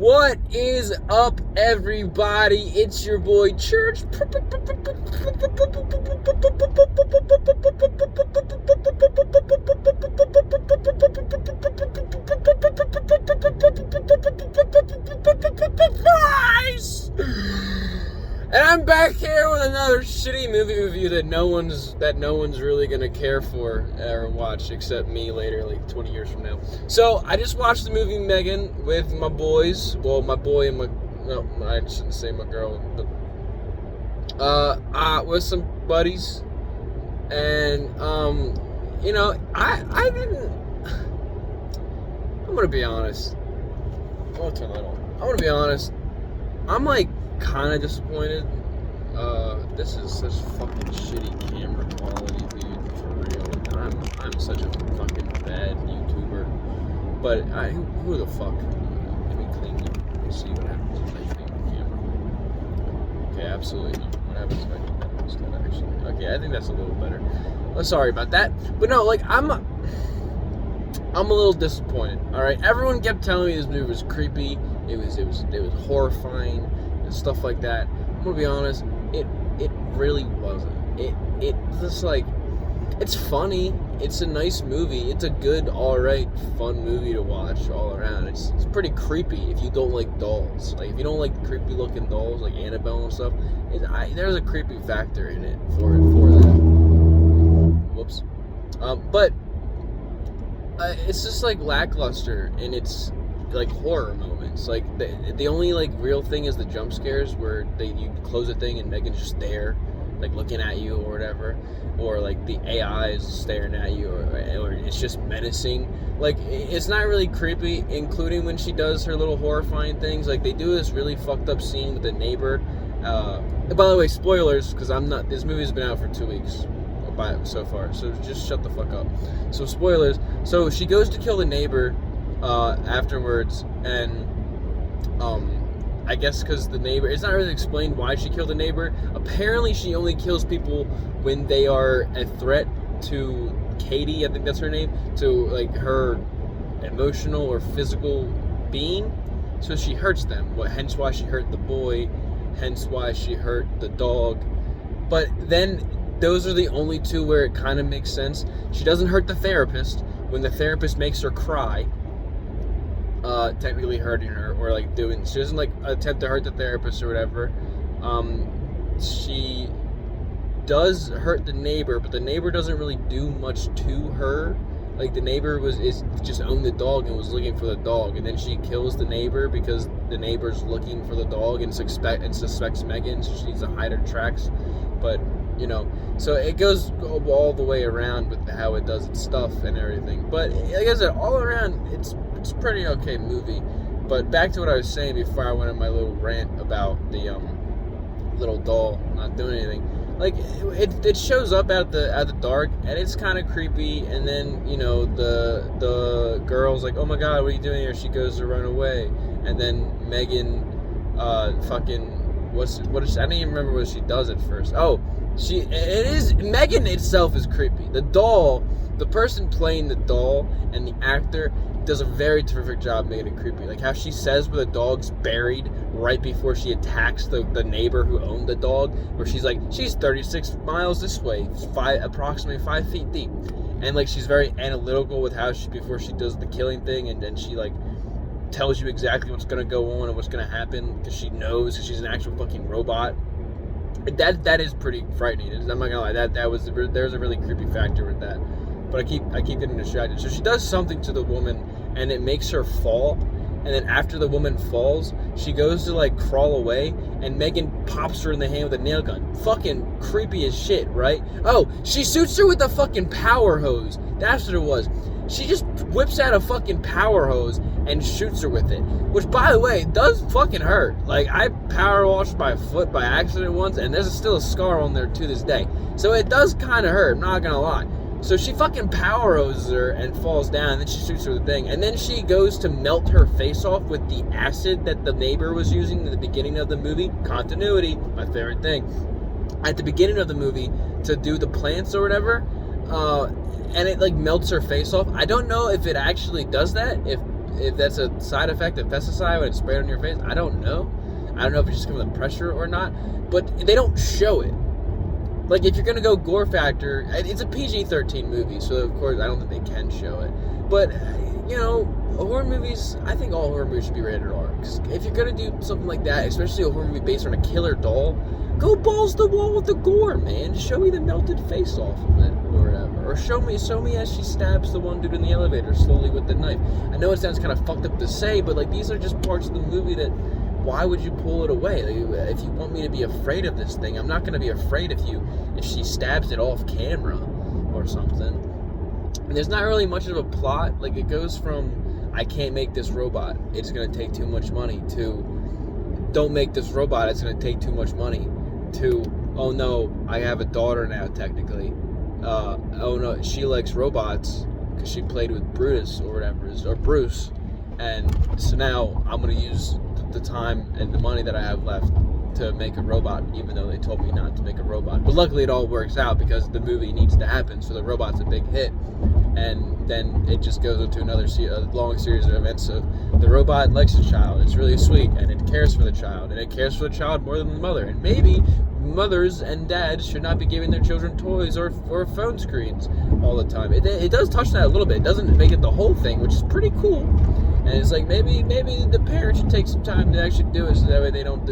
What is up, everybody? It's your boy Church. And I'm back here with another shitty movie review that no one's really gonna care for or watch except me later, like 20 years from now. So I just watched the movie M3GAN with my boys. Well, my boy and I shouldn't say my girl, but with some buddies, and I didn't. I'm gonna be honest. I'm gonna turn that on. I'm gonna be honest. I'm like kind of disappointed. This is such fucking shitty camera quality, dude, for real. And I'm such a fucking bad YouTuber. But who the fuck? Let me clean it. Let me see what happens if I clean the camera. Okay, absolutely not. What happens if I do that instead, actually? Okay, I think that's a little better. Oh, sorry about that. But no, like, I'm a little disappointed. All right, everyone kept telling me this movie was creepy. It was horrifying and stuff like that. I'm gonna be honest. It really wasn't. It just, like, it's funny. It's a nice movie. It's a good, alright, fun movie to watch all around. It's pretty creepy if you don't like dolls. Like, if you don't like creepy looking dolls like Annabelle and stuff, there's a creepy factor in it for that. Whoops. But it's just like lackluster, and it's like horror moments. Like the only like real thing is the jump scares where you close a thing and M3GAN's just there, like looking at you or whatever, or like the AI is staring at you, or it's just menacing. Like, it's not really creepy, including when she does her little horrifying things. Like, they do this really fucked up scene with the neighbor. By the way, spoilers, because this movie's been out for 2 weeks so far, so just shut the fuck up. So spoilers. So she goes to kill the neighbor afterwards, and I guess because the neighbor, it's not really explained why she killed the neighbor. Apparently she only kills people when they are a threat to Katie, I think that's her name, to like her emotional or physical being. So she hurts them, hence why she hurt the boy, hence why she hurt the dog. But then those are the only two where it kind of makes sense. She doesn't hurt the therapist when the therapist makes her cry, technically hurting her, or like she doesn't like attempt to hurt the therapist or whatever. She does hurt the neighbor, but the neighbor doesn't really do much to her. Like, the neighbor just owned the dog and was looking for the dog, and then she kills the neighbor because the neighbor's looking for the dog and suspects M3GAN, so she needs to hide her tracks. But so it goes all the way around with how it does its stuff and everything. But like I said, all around, it's a pretty okay movie. But back to what I was saying before I went on my little rant about the little doll not doing anything. Like, it shows up at the dark, and it's kind of creepy. And then the girl's like, "Oh my god, what are you doing here?" She goes to run away, and then M3GAN I don't even remember what she does at first. M3GAN itself is creepy. The doll, the person playing the doll, and the actor does a very terrific job making it creepy. Like how she says where the dog's buried right before she attacks the neighbor who owned the dog, where she's like, she's 36 miles this way, approximately 5 feet deep. And like, she's very analytical with how before she does the killing thing, and then she like tells you exactly what's gonna go on and what's gonna happen, because she knows, because she's an actual fucking robot. That is pretty frightening. I'm not gonna lie, there's a really creepy factor with that. But I keep getting distracted. So she does something to the woman, and it makes her fall. And then after the woman falls, she goes to like crawl away, and M3GAN pops her in the hand with a nail gun. Fucking creepy as shit, right? Oh, she shoots her with a fucking power hose. That's what it was. She just whips out a fucking power hose and shoots her with it, which, by the way, does fucking hurt. Like, I power washed my foot by accident once, and there's still a scar on there to this day. So it does kind of hurt, I'm not gonna lie. So she fucking power hoses her and falls down, and then she shoots her with the thing, and then she goes to melt her face off with the acid that the neighbor was using in the beginning of the movie. Continuity, my favorite thing. At the beginning of the movie, to do the plants or whatever, and it like melts her face off. I don't know if it actually does that, if if that's a side effect of pesticide when it's sprayed on your face. I don't know. I don't know if it's just from the pressure or not. But they don't show it. Like, if you're going to go gore factor, it's a PG-13 movie, so of course I don't think they can show it. But, you know, horror movies, I think all horror movies should be rated R. Because if you're going to do something like that, especially a horror movie based on a killer doll, go balls to the wall with the gore, man. Just show me the melted face off of it, or whatever. Or show me as she stabs the one dude in the elevator slowly with the knife. I know it sounds kind of fucked up to say, but, like, these are just parts of the movie that... Why would you pull it away? Like, if you want me to be afraid of this thing, I'm not going to be afraid if she stabs it off camera or something. And there's not really much of a plot. Like, it goes from, I can't make this robot, it's going to take too much money, to, don't make this robot, it's going to take too much money, to, oh no, I have a daughter now, technically. Oh no, she likes robots because she played with Brutus or whatever, or Bruce. And so now I'm going to use the time and the money that I have left to make a robot, even though they told me not to make a robot. But luckily it all works out because the movie needs to happen, so the robot's a big hit. And then it just goes into another long series of events of the robot likes the child. It's really sweet, and it cares for the child, and it cares for the child more than the mother. And maybe mothers and dads should not be giving their children toys or phone screens all the time. It does touch that a little bit. It doesn't make it the whole thing, which is pretty cool. And it's like maybe the parents should take some time to actually do it, so that way they don't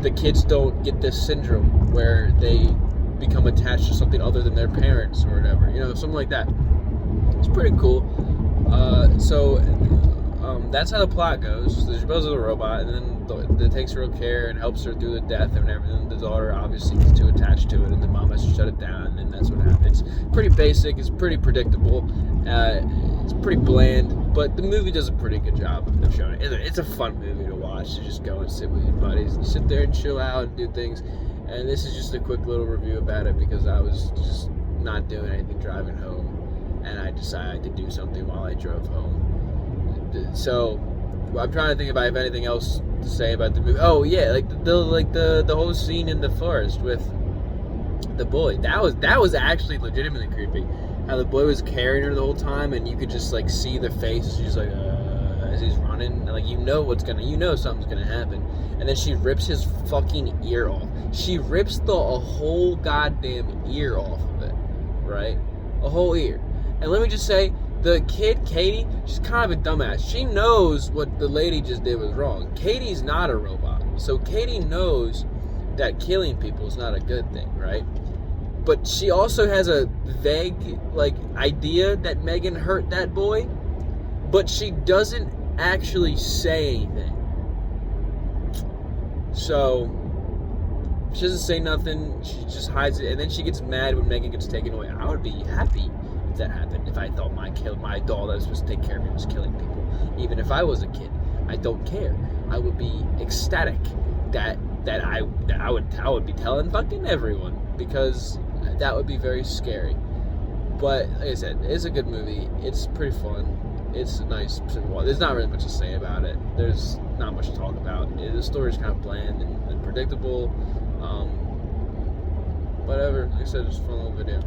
the kids don't get this syndrome where they become attached to something other than their parents or whatever, you know, something like that. It's pretty cool. So that's how the plot goes. So she builds a robot, and then it takes real care and helps her through the death and everything. The daughter obviously gets too attached to it, and the mom has to shut it down, and that's what happens. It's pretty basic. It's pretty predictable. It's pretty bland, but the movie does a pretty good job of showing it. It's a fun movie to watch. To just go and sit with your buddies and sit there and chill out and do things. And this is just a quick little review about it because I was just not doing anything driving home, and I decided to do something while I drove home. So I'm trying to think if I have anything else to say about the movie. Oh yeah, like the whole scene in the forest with the boy. That was actually legitimately creepy. How the boy was carrying her the whole time, and you could just like see the face. She's like as he's running, and, like something's gonna happen. And then she rips his fucking ear off. She rips a whole goddamn ear off of it, right? A whole ear. And let me just say, the kid, Katie, she's kind of a dumbass. She knows what the lady just did was wrong. Katie's not a robot. So Katie knows that killing people is not a good thing, right? But she also has a vague, like, idea that M3GAN hurt that boy, but she doesn't actually say anything. So she doesn't say nothing, she just hides it, and then she gets mad when M3GAN gets taken away. I would be happy if that happened, if I thought my doll that was supposed to take care of me was killing people. Even if I was a kid, I don't care. I would be ecstatic that I would be telling fucking everyone, because that would be very scary. But like I said, it's a good movie. It's pretty fun. It's nice. There's not really much to say about it. There's not much to talk about. The story's kind of bland and predictable. Whatever. Like I said, it's a fun little video.